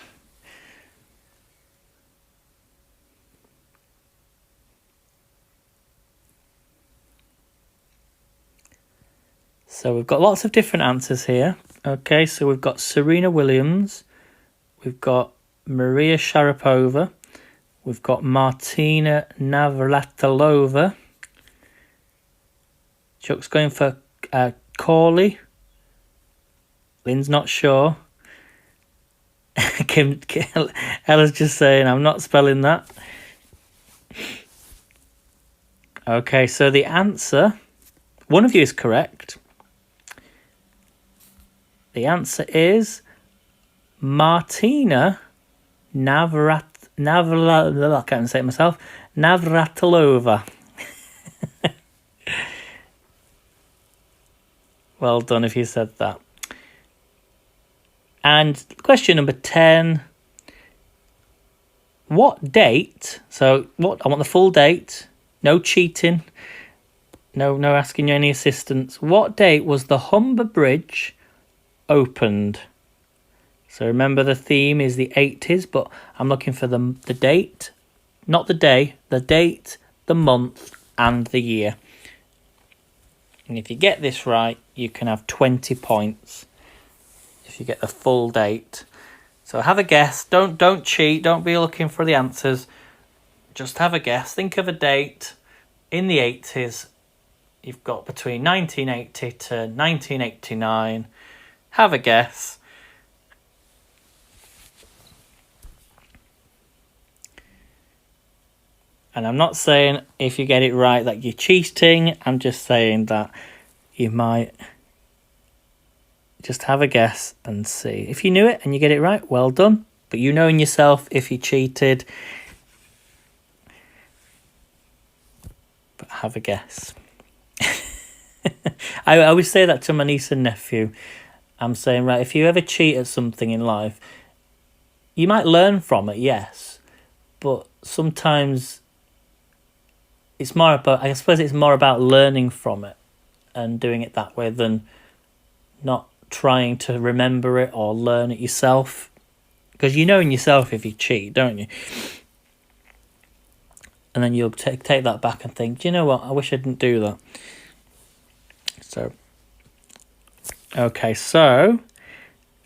So we've got lots of different answers here. Okay, so we've got Serena Williams, we've got Maria Sharapova, we've got Martina Navratilova. Chuck's going for Corley. Lynn's not sure. Ella's just saying, I'm not spelling that. Okay, so the answer, one of you is correct. The answer is Martina I can't say it myself. Navratilova. Well done if you said that. And question number 10. What date? So I want the full date. No cheating. No asking you any assistance. What date was the Humber Bridge opened? So remember the theme is the 80s, but I'm looking for the date, not the day, the date, the month, and the year. And if you get this right, you can have 20 points. If you get the full date. So have a guess. Don't cheat. Don't be looking for the answers. Just have a guess. Think of a date in the 80s. You've got between 1980 to 1989. Have a guess. And I'm not saying if you get it right that you're cheating. I'm just saying that you might just have a guess and see. If you knew it and you get it right, well done. But you know in yourself if you cheated. But have a guess. I always say that to my niece and nephew. I'm saying, right, if you ever cheat at something in life, you might learn from it, yes. But sometimes it's more about, I suppose it's more about learning from it and doing it that way than not trying to remember it or learn it yourself. Because you know in yourself if you cheat, don't you? And then you'll take that back and think, do you know what? I wish I didn't do that. So, okay, so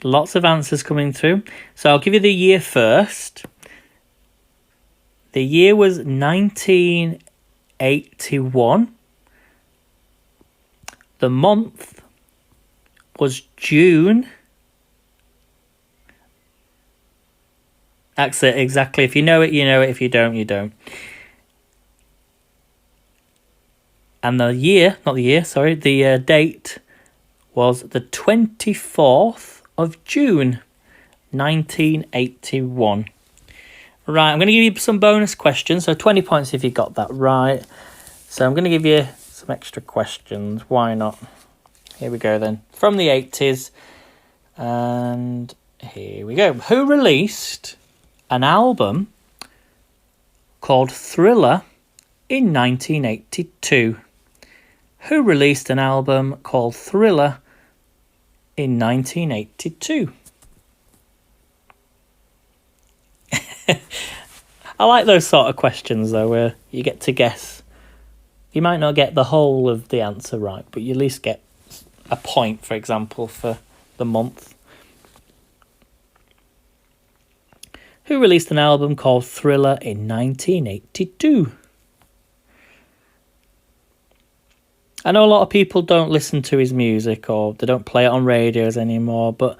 lots of answers coming through. So I'll give you the year first. The year was 1981. The month was June. That's it, exactly. If you know it, you know it. If you don't, you don't. And the year, not the year, sorry, the date was the 24th of June, 1981. Right, I'm going to give you some bonus questions. So 20 points if you got that right. So I'm going to give you some extra questions. Why not? Here we go then. From the 80s. And here we go. Who released an album called Thriller in 1982? Who released an album called Thriller in 1982? I like those sort of questions, though, where you get to guess. You might not get the whole of the answer right, but you at least get a point, for example, for the month. Who released an album called Thriller in 1982? I know a lot of people don't listen to his music or they don't play it on radios anymore, but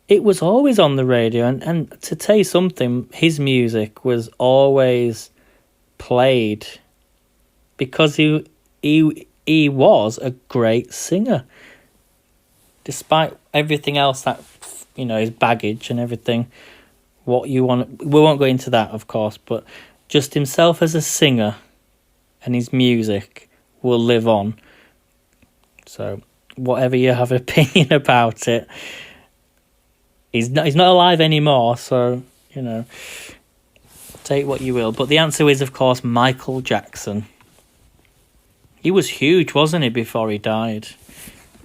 it was always on the radio. And to tell you something, his music was always played because he was a great singer. Despite everything else that, you know, his baggage and everything, what you want, we won't go into that, of course, but just himself as a singer and his music will live on. So whatever you have an opinion about it, he's not alive anymore, so, you know, take what you will. But the answer is, of course, Michael Jackson. He was huge, wasn't he, before he died?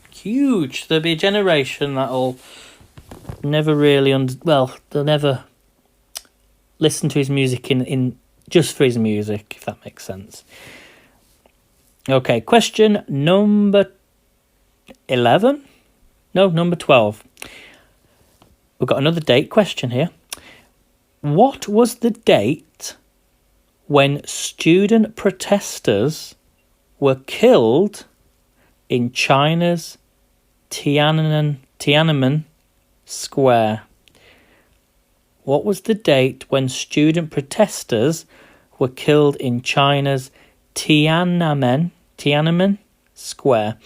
Huge. There'll be a generation that'll never really they'll never listen to his music in just for his music, if that makes sense. Okay, question number 11? No, number 12. We've got another date question here. What was the date when student protesters were killed in China's Tiananmen Square? What was the date when student protesters were killed in China's Tiananmen Square?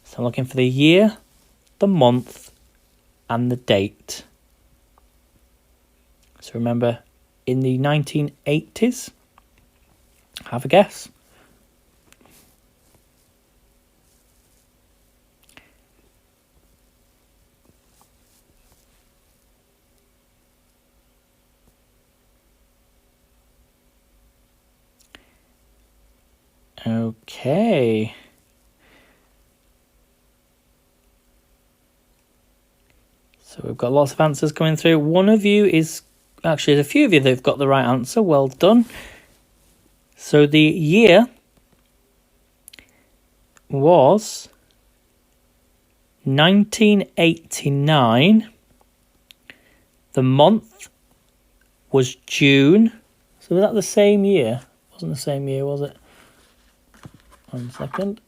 So I'm looking for the year, the month, and the date. So remember, in the 1980s, have a guess. Okay. So we've got lots of answers coming through. One of you is... Actually, there's a few of you that have got the right answer. Well done. So the year was 1989. The month was June. So was that the same year? Wasn't the same year, was it? 1 second.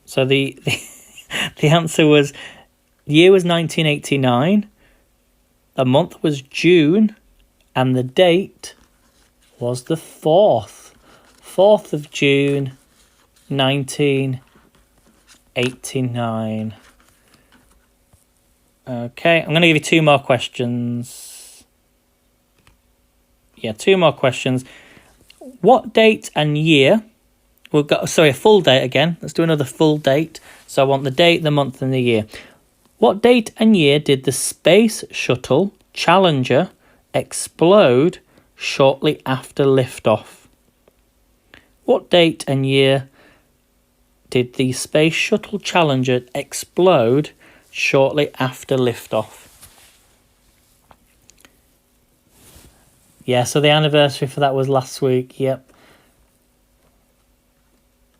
So the answer was, the year was 1989, the month was June, and the date was the 4th of June, 1989. Okay, I'm going to give you two more questions. Yeah, two more questions. What date and year? We've got, sorry, a full date again. Let's do another full date. So I want the date, the month, and the year. What date and year did the Space Shuttle Challenger explode shortly after liftoff? What date and year did the Space Shuttle Challenger explode shortly after liftoff? Yeah, so the anniversary for that was last week. Yep.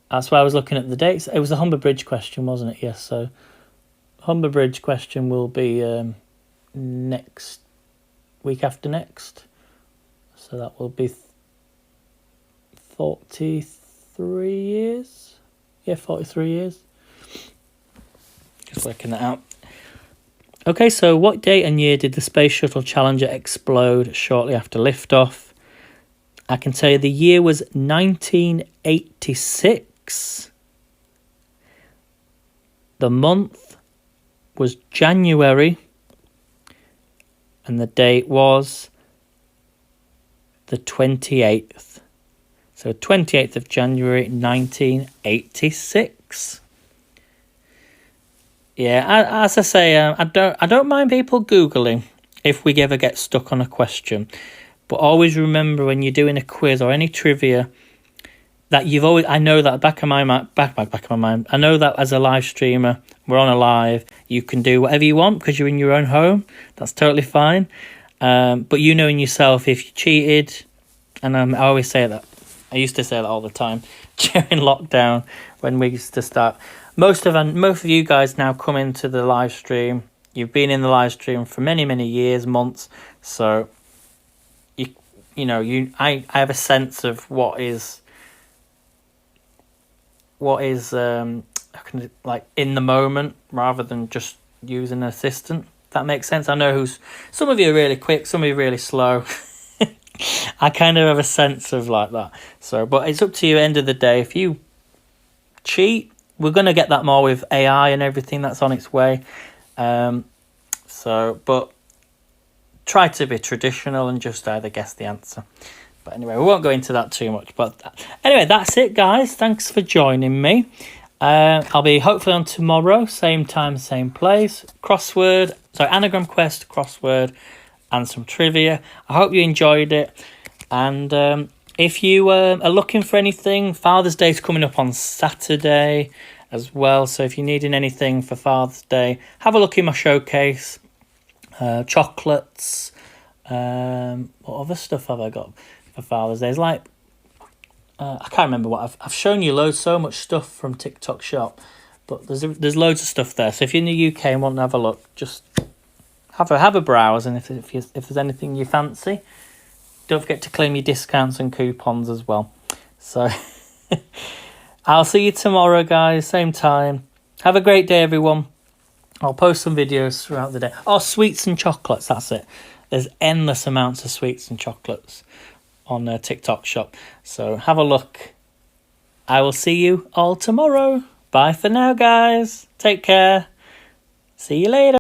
That's why I was looking at the dates. It was a Humber Bridge question, wasn't it? Yes, so Humber Bridge question will be next week after next. So that will be 43 years. Yeah, 43 years. Just working that out. Okay, so what date and year did the Space Shuttle Challenger explode shortly after liftoff? I can tell you the year was 1986. The month was January. And the date was the 28th. So 28th of January 1986. Yeah, as I say, I don't mind people Googling if we ever get stuck on a question. But always remember when you're doing a quiz or any trivia that you've always, I know that back of my mind, back of my mind, I know that as a live streamer, we're on a live, you can do whatever you want because you're in your own home. That's totally fine. But you know in yourself if you cheated, and I always say that. I used to say that all the time during lockdown when we used to start. Most of you guys now come into the live stream. You've been in the live stream for many, many years, months. So I have a sense of what is like in the moment rather than just using an assistant. If that makes sense. I know some of you are really quick, some of you are really slow. I kind of have a sense of like that. So, but it's up to you. End of the day, if you cheat, we're going to get that more with AI and everything that's on its way. But try to be traditional and just either guess the answer. But anyway, we won't go into that too much. But anyway, that's it, guys. Thanks for joining me. I'll be hopefully on tomorrow, same time, same place. Anagram quest, crossword, and some trivia. I hope you enjoyed it. And if you are looking for anything, Father's Day is coming up on Saturday as well. So if you're needing anything for Father's Day, have a look in my showcase. Chocolates. What other stuff have I got for Father's Day? It's like I can't remember what I've shown you so much stuff from TikTok Shop, but there's loads of stuff there. So if you're in the UK and want to have a look, just have a browse, and if there's anything you fancy, don't forget to claim your discounts and coupons as well. So I'll see you tomorrow, guys, same time. Have a great day, everyone. I'll post some videos throughout the day. Oh, sweets and chocolates, that's it. There's endless amounts of sweets and chocolates on TikTok Shop. So have a look. I will see you all tomorrow. Bye for now, guys. Take care. See you later.